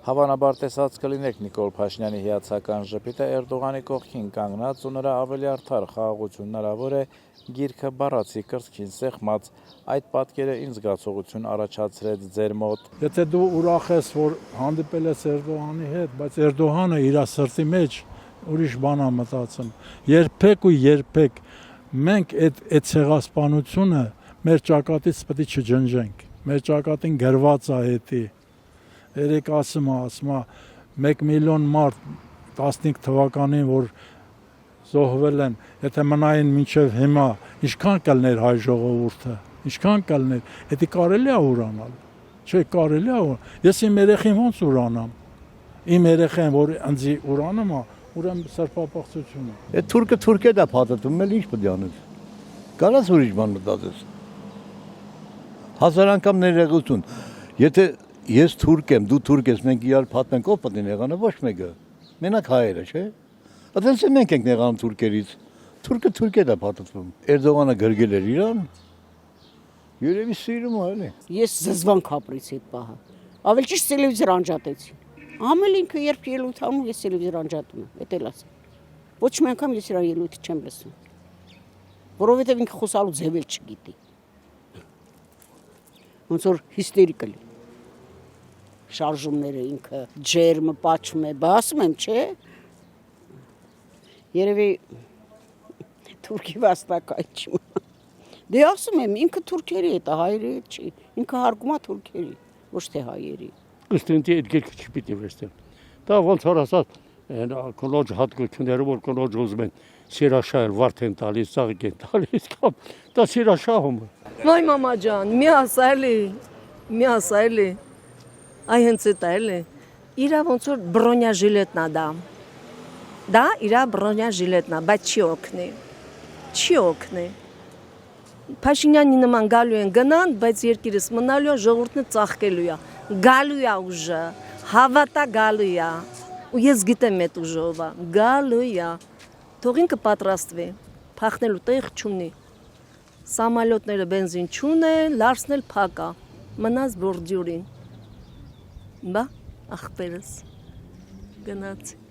Հավանաբար տեսած կլինեք Նիկոլ Փաշինյանի հիացական ժպիտը Էրդողանի կողքին կանգնած ու նրա ավելի արդար խաղաղություն հնարավոր է գիրքը բառացի կրծքին սեղմած, այդ պատկերը ինձ զգացողություն առաջացրեց ձեր մոտ։ Եթե դու ուրախ ես, որ հանդիպել ես Էրդողանի հետ, բայց Էրդողանը իր սրտի մեջ ուրիշ բան է մտածում։ Երբեք ու երբեք մենք այդ ցեղասպանությունը մեր ճակատից պետք է չջնջենք։ Մեր ճակատին գրված է հետի։ Երեք ասում է 1 միլիոն մարդ 15 թվականին, որ զոհվել են, եթե մնային մինչև հիմա, ինչքան կլներ հայ ժողովուրդը, ինչքան կլներ, դա կարելի է ուրանալ, չէ, կարելի է ուրանալ, ես իմ երեխին ոնց ուրանամ, իմ երեխեն, որ ինձ ուրանում է, ուրեմն սրբապղծություն է։ Այդ թուրքը դա փաթաթում էլ ինչ պետք է անես, կարաս ուրիշ բան մտածես, 1000 անգամ ներողություն, եթե ես թուրք եմ, դու թուրք ես, մենք իրար փաթենք, ով պետք է նեղանա, ոչ մեկը, մենակ հայերը, չէ։ Այդպես մենք ենք նեղանում թուրքերից, թուրքը դա փաթաթվում։ Էրդողանը գրգել էր իրան, երևի սիրում է, էլի։ Ես զզվանք ապրեցի այդ պահը, ավելի ճիշտ տելևիզոր անջատեցի։ Ամեն ինքը երբ ելույթ անում, ես տելևիզոր անջատում եմ, էդ էլ ասեմ։ Ոչ մի անգամ ես իր ելույթը չեմ լսում, որովհետև ինքը խոսալու ձև էլ չգիտի։ Ոնց որ հիստերիկալ շարժումները ինքը ջերմը պատճում է, բա ասում եմ, չէ։ Երևի թուրքի վաստակայ չի։ Դե ասում եմ, ինքը թուրքերի հետ է, հայերի հետ չի։ Ինքը հարգում է թուրքերի, ոչ թե հայերի։ Կստենտի այդ գիրքը չպիտի վերցնեմ։ Դա ոնց որ ասած, կնոջ հատկությունները, որ կնոջ ուզում են սիրաշահել վարդ են տալիս, ծաղիկ են տալիս, կամ դա սիրաշահում է։ Ոյ մամա ջան, մի ասայլի, այ հենց էդ էլի, իրա ոնց որ բրոնյա ժիլետնա դա իրա բրոնյա ժիլետնա, բայց չի օգնի, Փաշինյանի նման գալու են գնան, բայց երկիրս մնալու է, ժողովուրդն ծաղկելու է, գալու է ուժը, հավատա գալու է, ու ես գիտեմ այդ ուժով է, գալու է, թող ինքը պատրաստվի, փախնելու տեղ չունի, սամալյոտները բենզին չունեն, լարսն էլ փակ է, մնաց բորդյուրին, բա ախպերս, գնացի։